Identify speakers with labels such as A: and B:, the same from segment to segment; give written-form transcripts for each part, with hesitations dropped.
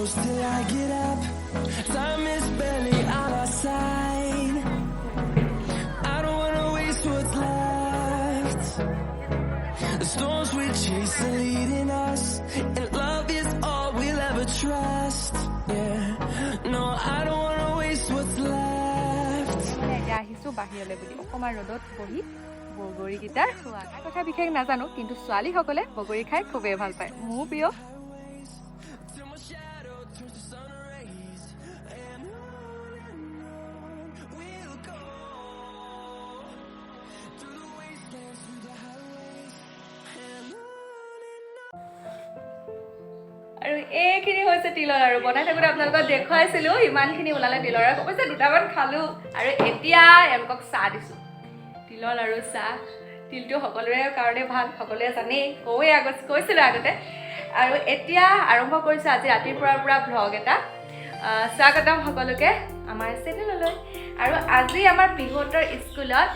A: close till I get up. Time is barely on our side. I don't wanna waste what's left. The storms we chase are leading us, and love is all we'll ever trust. Yeah, no, I don't wanna waste what's left.
B: আহিছো বাহিৰলে বুলি অকমান ৰ'দত বহি বগৰী guitar খোৱা কথা বিশেষ নাজানো কিন্তু ছোৱালী সকলে বগৰী খাই খুবেই ভাল পায় মোৰ প্ৰিয় আৰু এইখিনি হৈছে তিলৰ আৰু বনাই থাকোঁতে আপোনালোকক দেখুৱাইছিলোঁ ইমানখিনি ওলালে তিলৰ আৰু অৱশ্যে দুটামান খালোঁ আৰু এতিয়া এওঁলোকক চাহ দিছোঁ তিলৰ আৰু চাহ তিলটো সকলোৰে কাৰণে ভাল সকলোৱে জানেই কৈছিলোঁ আগতে আৰু এতিয়া আৰম্ভ কৰিছোঁ আজি ৰাতিৰ পৰা ভ্লগ এটা স্বাগতম সকলোকে আমাৰ চেনেললৈ আৰু আজি আমাৰ পিহুহঁতৰ স্কুলত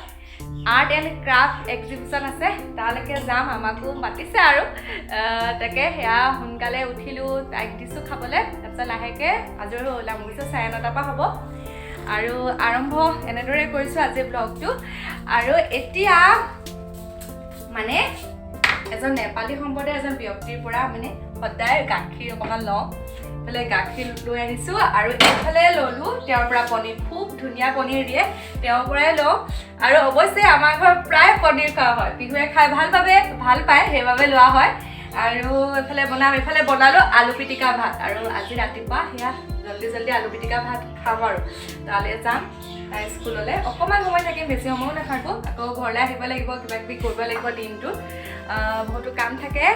B: আৰ্ট এণ্ড ক্ৰাফ্ট এক্সিবিশ্যন আছে তালৈকে যাম আমাকো মাতিছে আৰু তাকে সেয়া সোনকালে উঠিলোঁ তাইক দিছোঁ খাবলৈ তাৰপিছত লাহেকৈ আজৰি হৈ ওলাম গৈছোঁ 9:30 পৰা হ'ব আৰু আৰম্ভ এনেদৰে কৰিছোঁ আজি ব্লগটো আৰু এতিয়া মানে এজন নেপালী সম্প্ৰদায়ৰ এজন ব্যক্তিৰ পৰা মানে সদায় গাখীৰ অকণমান লওঁ এইফালে গাখীৰ লৈ আহিছোঁ আৰু এইফালে ল'লোঁ তেওঁৰ পৰা পনীৰ খুব ধুনীয়া পনীৰ দিয়ে তেওঁৰ পৰাই লওঁ আৰু অৱশ্যে আমাৰ ঘৰত প্ৰায় পনীৰ খোৱা হয় পিহুৱে খাই ভাল পায় সেইবাবে লোৱা হয় আৰু এইফালে বনালোঁ আলু পিটিকা ভাত আৰু আজি ৰাতিপুৱা সেয়া জল্দি আলু পিটিকা ভাত খাম আৰু তালৈ যাম তাই স্কুললৈ অকণমান সময় থাকিম বেছি সময়ো নাথাকোঁ আকৌ ঘৰলৈ আহিব লাগিব কিবা কিবি কৰিব লাগিব দিনটোত বহুতো কাম থাকে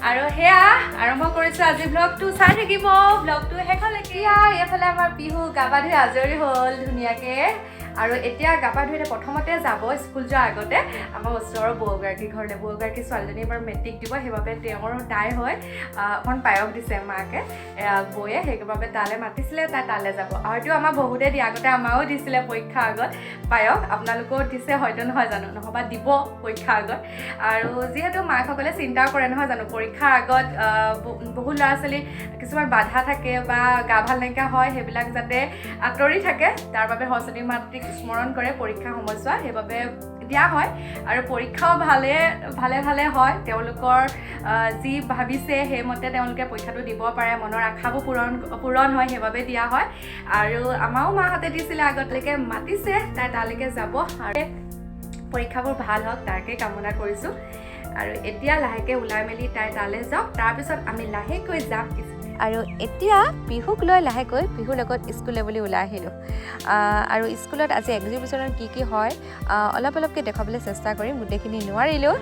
B: আৰু সেয়া আৰম্ভ কৰিছোঁ আজি ব্লগটো চাই থাকিব ব্লগটো শেষলৈকে এইফালে আমাৰ বিহু গা পা ধুই আজৰি হ'ল ধুনীয়াকৈ আৰু এতিয়া গা পা ধুই প্ৰথমতে যাব স্কুল যোৱাৰ আগতে আমাৰ ওচৰৰ বৌগৰাকী ঘৰলৈ বৌগৰাকী ছোৱালীজনী এবাৰ মেট্ৰিক দিব সেইবাবে তেওঁৰ তাই হয় অকণ পায়স দিছে মাকে বৌয়ে সেইবাবে তালৈ মাতিছিলে তাই তালৈ যাব হয়তো আমাৰ বহুতে দিয়ে আগতে আমাৰো দিছিলে পৰীক্ষাৰ আগত পায়স আপোনালোকেও দিছে হয়তো নহয় জানো নহবা দিব পৰীক্ষাৰ আগত আৰু যিহেতু মাকসকলে চিন্তাও কৰে নহয় জানো পৰীক্ষাৰ আগত বহু ল'ৰা ছোৱালী কিছুমান বাধা থাকে বা গা ভাল নাইকিয়া হয় সেইবিলাক যাতে আঁতৰি থাকে তাৰ বাবে সৰস্বতী মাতৃক স্মৰণ কৰে পৰীক্ষা সময়ছোৱা সেইবাবে দিয়া হয় আৰু পৰীক্ষাও ভালে হয় তেওঁলোকৰ যি ভাবিছে সেইমতে তেওঁলোকে পৰীক্ষাটো দিব পাৰে মনৰ আশাবোৰ পূৰণ হয় সেইবাবে দিয়া হয় আৰু আমাৰো মাহঁতে দিছিলে আগতলৈকে মাতিছে তাই তালৈকে যাব আৰু পৰীক্ষাবোৰ ভাল হওক তাকে কামনা কৰিছোঁ আৰু এতিয়া লাহেকৈ ওলাই মেলি তাই তালৈ যাওক তাৰপিছত আমি লাহেকৈ যাম আৰু এতিয়া বিহুক লৈ লাহেকৈ বিহুৰ লগত স্কুললৈ বুলি ওলাই আহিলোঁ আৰু স্কুলত আজি এক্সিবিশ্যনত কি হয় অলপকৈ দেখাবলৈ চেষ্টা কৰিম গোটেইখিনি নোৱাৰিলেও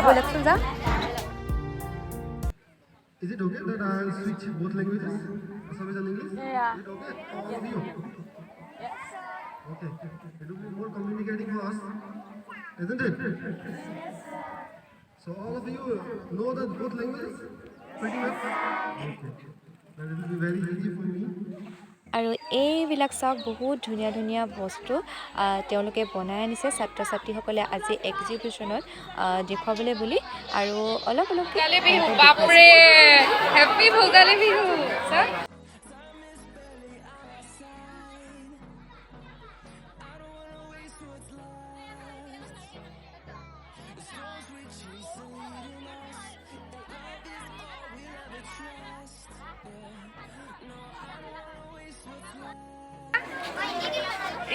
B: ব'লকচোন যাম
C: Is it okay that I switch both languages? Assamese and English?
B: Yeah.
C: Is it okay? All of you?
B: Yes.
C: Okay. It will be more communicating for us, isn't it? So all of you know that both languages? Pretty much? Okay. Then it will be very easy for me.
B: আৰু এইবিলাক চাওক বহুত ধুনীয়া বস্তু তেওঁলোকে বনাই আনিছে ছাত্ৰ ছাত্ৰীসকলে আজি এক্সিবিশ্যনত দেখুৱাবলৈ বুলি আৰু অলপ বিহু বাপৰে happy Bhogali Bihu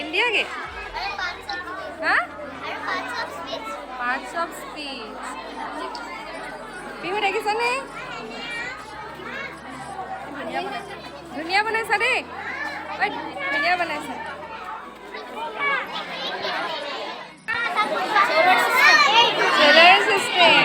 B: India ke? Huh? Parts of speech. Pihu dekhiছা নে? ধুনীয়া বনাইছা দেই ধুনীয়া বনাইছা solar system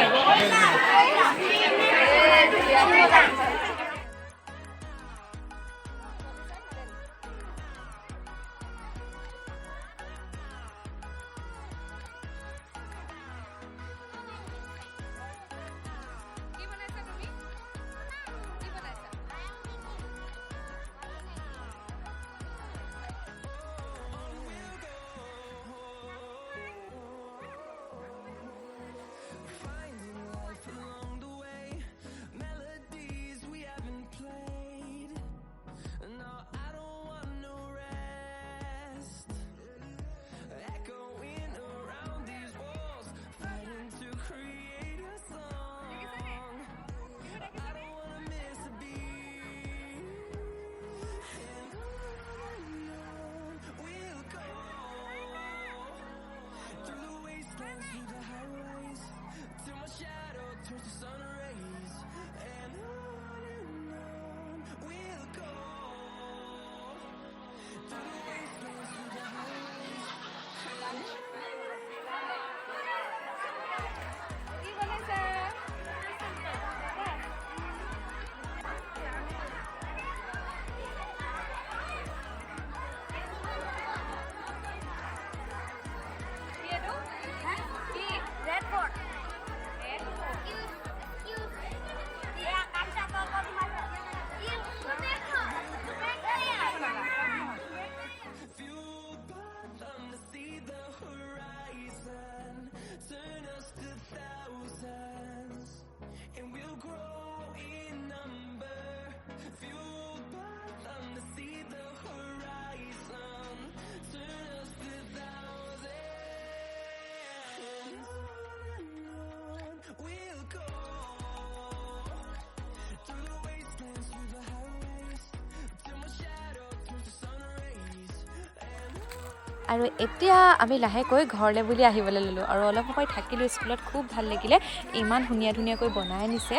B: আৰু এতিয়া আমি লাহেকৈ ঘৰলৈ বুলি আহিবলৈ ল'লোঁ আৰু অলপ সময় থাকিলোঁ স্কুলত খুব ভাল লাগিলে ইমান ধুনীয়াকৈ বনাই নিছে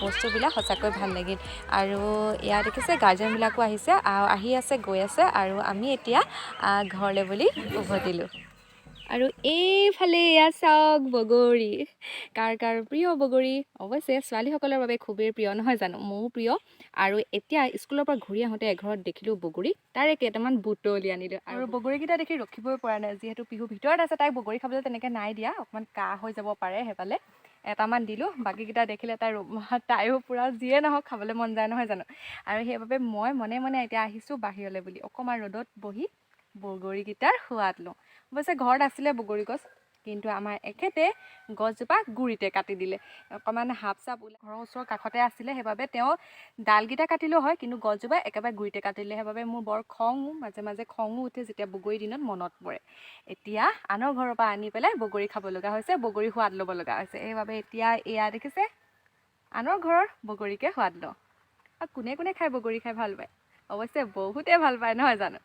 B: বস্তুবিলাক সঁচাকৈ ভাল লাগিল আৰু ইয়াত দেখিছে গাৰ্জেনবিলাকো আহিছে আহি আছে গৈ আছে আৰু আমি এতিয়া ঘৰলৈ বুলি উভতিলোঁ আৰু এইফালে এয়া চাওক বগৰী কাৰ প্ৰিয় বগৰী অৱশ্যে ছোৱালীসকলৰ বাবে খুবেই প্ৰিয় নহয় জানো মোৰো প্ৰিয় আৰু এতিয়া স্কুলৰ পৰা ঘূৰি আহোঁতে এঘৰত দেখিলোঁ বগৰী তাৰে কেইটামান বুটলি আনিলোঁ আৰু বগৰীকেইটা দেখি ৰখিবই পৰা নাই যিহেতু পিহু ভিতৰত আছে তাইক বগৰী খাবলৈ তেনেকৈ নাই দিয়া অকণমান কাহ হৈ যাব পাৰে সেইফালে এটামান দিলোঁ বাকীকেইটা দেখিলে তাইও পূৰা যিয়ে নহওক খাবলৈ মন যায় নহয় জানো আৰু সেইবাবে মই মনে মনে এতিয়া আহিছোঁ বাহিৰলৈ বুলি অকণমান ৰ'দত বহি বগৰীকেইটাৰ সোৱাদ লওঁ অৱশ্যে ঘৰত আছিলে বগৰী গছ কিন্তু আমাৰ এখেতে গছজোপা গুৰিতে কাটি দিলে অকণমান হাপ চাপ ওলাই ঘৰৰ ওচৰৰ কাষতে আছিলে সেইবাবে তেওঁ ডালকেইটা কাটিলেও হয় কিন্তু গছজোপা একেবাৰে গুৰিতে কাটিলে সেইবাবে মোৰ বৰ মাজে মাজে খঙো উঠে যেতিয়া বগৰী দিনত মনত পৰে এতিয়া আনৰ ঘৰৰ পৰা আনি পেলাই বগৰী খাব লগা হৈছে বগৰী সোৱাদ ল'ব লগা হৈছে সেইবাবে এতিয়া এয়া দেখিছে আনৰ ঘৰৰ বগৰীকে সোৱাদ লওঁ আৰু কোনে খাই বগৰী খাই ভাল পায় অৱশ্যে বহুতে ভাল পায় নহয় জানো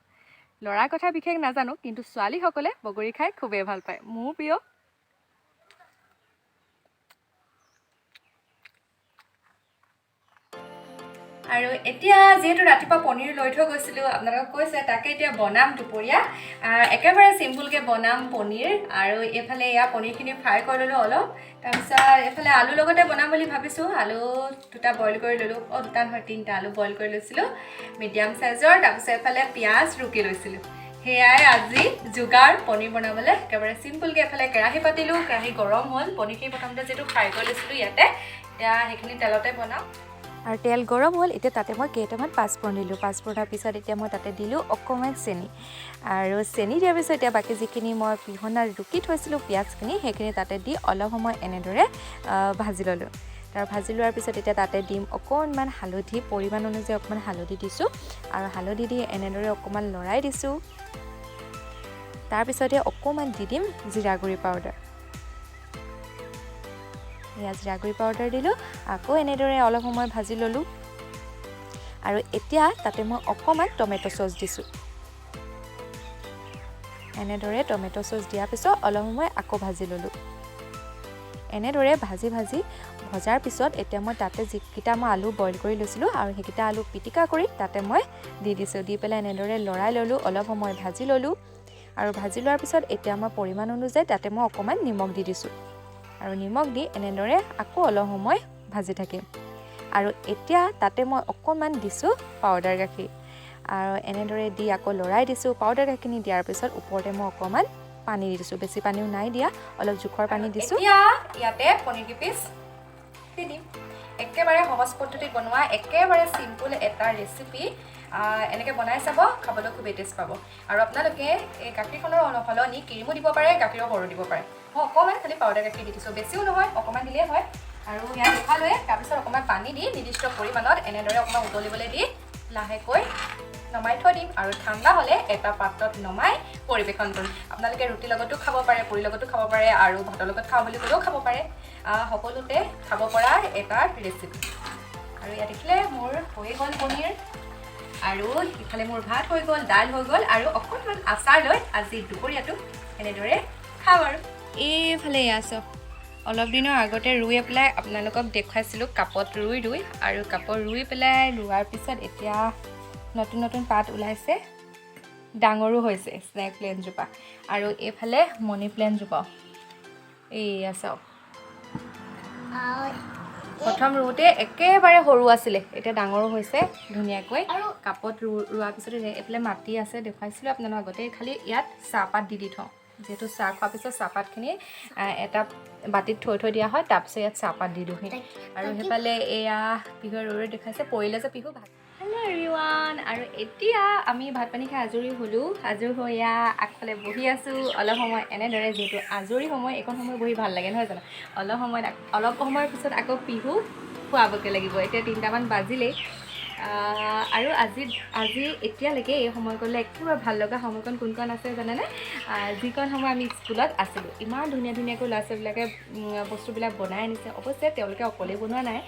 B: ল'ৰাৰ কথা বিশেষ নাজানো কিন্তু ছোৱালীসকলে বগৰী খাই খুবেই ভাল পায় মোৰ প্ৰিয় আৰু এতিয়া যিহেতু ৰাতিপুৱা পনীৰ লৈ থৈ গৈছিলোঁ আপোনালোকক কৈছে তাকে এতিয়া বনাম দুপৰীয়া একেবাৰে চিম্পুলকৈ বনাম পনীৰ আৰু এইফালে এয়া পনীৰখিনি ফ্ৰাই কৰি ল'লোঁ অলপ তাৰপিছত এইফালে আলুৰ লগতে বনাম বুলি ভাবিছোঁ আলু দুটা বইল কৰি ল'লোঁ দুটা নহয় 3টা আলু বইল কৰি লৈছিলোঁ মিডিয়াম চাইজৰ তাৰপিছত এইফালে পিঁয়াজ ৰুকি লৈছিলোঁ সেয়াই আজি যোগাৰ পনীৰ বনাবলৈ একেবাৰে চিম্পুলকৈ এফালে কেৰাহী পাতিলোঁ কেৰাহী গৰম হ'ল পনীৰখিনি প্ৰথমতে যিহেতু ফ্ৰাই কৰি লৈছিলোঁ ইয়াতে এতিয়া সেইখিনি তেলতে বনাওঁ আৰু তেল গৰম হ'ল এতিয়া তাতে মই কেইটামান পাঁচফোৰণ দিলোঁ পাঁচফোৰণৰ পিছত এতিয়া মই তাতে দিলোঁ অকণমান চেনি আৰু চেনি দিয়াৰ পিছত এতিয়া বাকী যিখিনি মই পিহনাত ৰুকি থৈছিলোঁ পিঁয়াজখিনি সেইখিনি তাতে দি অলপ সময় এনেদৰে ভাজি ল'লোঁ তাৰ ভাজি লোৱাৰ পিছত এতিয়া তাতে দিম অকণমান হালধি পৰিমাণ অনুযায়ী অকণমান হালধি দিছোঁ আৰু হালধি দি এনেদৰে অকণমান লৰাই দিছোঁ তাৰপিছতে অকণমান দি দিম জিৰা গুড়ি পাউডাৰ এয়া জিৰা গুড়ি পাউডাৰ দিলোঁ আকৌ এনেদৰে অলপ সময় ভাজি ল'লোঁ আৰু এতিয়া তাতে মই অকণমান টমেটো চচ দিছোঁ এনেদৰে টমেটো চচ দিয়াৰ পিছত অলপ সময় আকৌ ভাজি ল'লোঁ এনেদৰে ভাজি ভজাৰ পিছত এতিয়া মই তাতে যিকেইটা মই আলু বইল কৰি লৈছিলোঁ আৰু সেইকেইটা আলু পিটিকা কৰি তাতে মই দি দিছোঁ দি পেলাই এনেদৰে লৰাই ল'লোঁ অলপ সময় ভাজি ল'লোঁ আৰু ভাজি লোৱাৰ পিছত এতিয়া মই পৰিমাণ অনুযায়ী তাতে মই অকণমান নিমখ দি দিছোঁ আৰু নিমখ দি এনেদৰে আকৌ অলপ সময় ভাজি থাকিম আৰু এতিয়া তাতে মই অকণমান দিছোঁ পাউডাৰ গাখীৰ আৰু এনেদৰে দি আকৌ লৰাই দিছোঁ পাউডাৰ গাখীৰখিনি দিয়াৰ পিছত ওপৰতে মই অকণমান পানী দি দিছোঁ বেছি পানীও নাই দিয়া অলপ জোখৰ পানী দিছোঁ এতিয়া ইয়াতে পনীৰ কিপিচ দি দিম একেবাৰে সহজ পদ্ধতিত বনোৱা একেবাৰে চিম্পুল এটা ৰেচিপি এনেকৈ বনাই চাব খাবলৈ খুবেই টেষ্ট পাব আৰু আপোনালোকে এই গাখীৰখনৰ সলনি ক্ৰীমো দিব পাৰে গাখীৰৰ সৰো দিব পাৰে মই অকণমান খালি পাউডাৰ গাখীৰ দি দিছোঁ বেছিও নহয় অকণমান দিলেই হয় আৰু ইয়াত উঠালৈ তাৰপিছত অকণমান পানী দি নিৰ্দিষ্ট পৰিমাণত এনেদৰে অকণমান উতলিবলৈ দি লাহেকৈ নমাই থৈ দিম আৰু ঠাণ্ডা হ'লে এটা পাত্ৰত নমাই পৰিৱেশন কৰিম আপোনালোকে ৰুটিৰ লগতো খাব পাৰে পুৰিৰ লগতো খাব পাৰে আৰু ভাতৰ লগত খাওঁ বুলি ক'লেও খাব পাৰে সকলোতে খাব পৰা এটা ৰেচিপি আৰু ইয়াত দেখিলে মোৰ হৈ গ'ল পনীৰ আৰু ইফালে মোৰ ভাত হৈ গ'ল দাইল হৈ গ'ল আৰু অকণমান আচাৰ লৈ আজি দুপৰীয়াটো এনেদৰে খাওঁ আৰু এইফালে আছে অলপ দিনৰ আগতে ৰুই পেলাই আপোনালোকক দেখুৱাইছিলোঁ কাপত ৰুই আৰু কাপত ৰুই পেলাই ৰোৱাৰ পিছত এতিয়া নতুন পাত ওলাইছে ডাঙৰো হৈছে স্নেক প্লেণ্টজোপা আৰু এইফালে মনি প্লেণ্টজোপাও এইয়া চাওক প্ৰথম ৰুওঁতে একেবাৰে সৰু আছিলে এতিয়া ডাঙৰো হৈছে ধুনীয়াকৈ আৰু কাপত ৰোৱাৰ পিছত এইফালে মাটি আছে দেখুৱাইছিলোঁ আপোনালোক আগতে খালি ইয়াত চাহপাত দি থওঁ যিহেতু চাহ খোৱাৰ পিছত চাহপাতখিনি এটা বাতিত থৈ দিয়া হয় তাৰপিছত ইয়াত চাহপাত দি দিওঁ আৰু সেইফালে এয়া পিহু ৰৈ দেখাইছে পৰিলে যে পিহু ভাত হেল্ল' এভৰিৱান আৰু এতিয়া আমি ভাত পানী খাই আজৰি হ'লোঁ আজৰি হৈ এয়া আগফালে বহি আছোঁ অলপ সময় এনেদৰে যিহেতু আজৰি সময় এইকণ সময় বহি ভাল লাগে নহয় জানো অলপ সময়ৰ পিছত আকৌ পিহু খুৱাবগৈ লাগিব এতিয়া 3টামান বাজিলেই আৰু আজি এতিয়ালৈকে এই সময়কণলৈ একেবাৰে ভাল লগা সময়কণ কোনকণ আছে জানেনে যিকণ সময় আমি স্কুলত আছিলোঁ ইমান ধুনীয়াকৈ ল'ৰা ছোৱালীবিলাকে বস্তুবিলাক বনাই আনিছে অৱশ্যে তেওঁলোকে অকলে বনোৱা নাই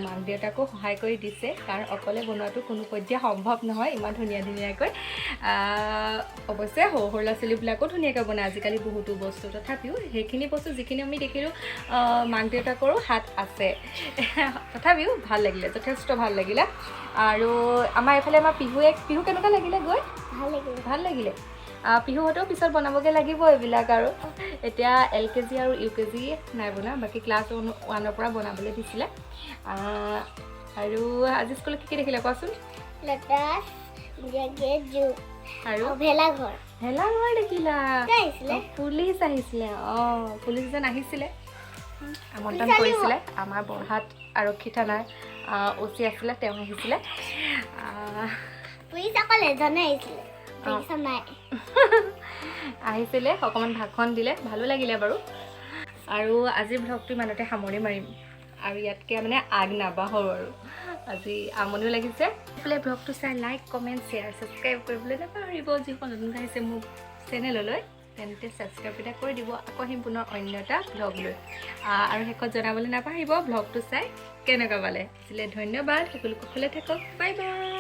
B: মাক দেউতাকো সহায় কৰি দিছে কাৰণ অকলে বনোৱাটো কোনো পৰ্যায় সম্ভৱ নহয় ইমান ধুনীয়াকৈ অৱশ্যে সৰু ল'ৰা ছোৱালীবিলাকো ধুনীয়াকৈ বনায় আজিকালি বহুতো বস্তু তথাপিও সেইখিনি বস্তু যিখিনি আমি দেখিলোঁ মাক দেউতাকৰো হাত আছে তথাপিও ভাল লাগিলে যথেষ্ট ভাল লাগিলে আৰু আমাৰ এইফালে আমাৰ পিহু কেনেকুৱা লাগিলে গৈ ভাল লাগিলে পিহুহঁতেও পিছত বনাবগৈ লাগিব এইবিলাক আৰু এতিয়া LKG আৰু UKG নাই বনোৱা বাকী ক্লাছ 1ৰ পৰা বনাবলৈ দিছিলে আৰু আজি স্কুলত কি দেখিলে কোৱাচোন আৰু ভেলাঘৰ দেখিলা পুলিচ আহিছিলে পুলিচ যেন আহিছিলে আমন্ত্ৰণ কৰিছিলে আমাৰ বৰহাট আৰক্ষী থানাৰ OC আছিলে তেওঁ আহিছিলে আহিছিলে অকণমান ভাষণ দিলে ভালো লাগিলে বাৰু আৰু আজিৰ ভ্লগটো ইমানতে সামৰি মাৰিম আৰু ইয়াতকৈ মানে আগ নাবাঢ়ো আৰু আজি আমনিও লাগিছে এইফালে ভ্লগটো চাই লাইক কমেণ্ট শ্বেয়াৰ ছাবস্ক্ৰাইব কৰিবলৈ নাপাহৰিব যিখন নতুন আহিছে মোৰ চেনেললৈ তেন্তে ছাবস্ক্ৰাইব এটা কৰি দিব আকৌ আহিম পুনৰ অন্য এটা ভ্লগ লৈ আৰু শেষত জনাবলৈ নাপাহৰিব ভ্লগটো চাই কেনেকুৱা পালে ধন্যবাদ সকলোকে ভালে থাকক বাই বাই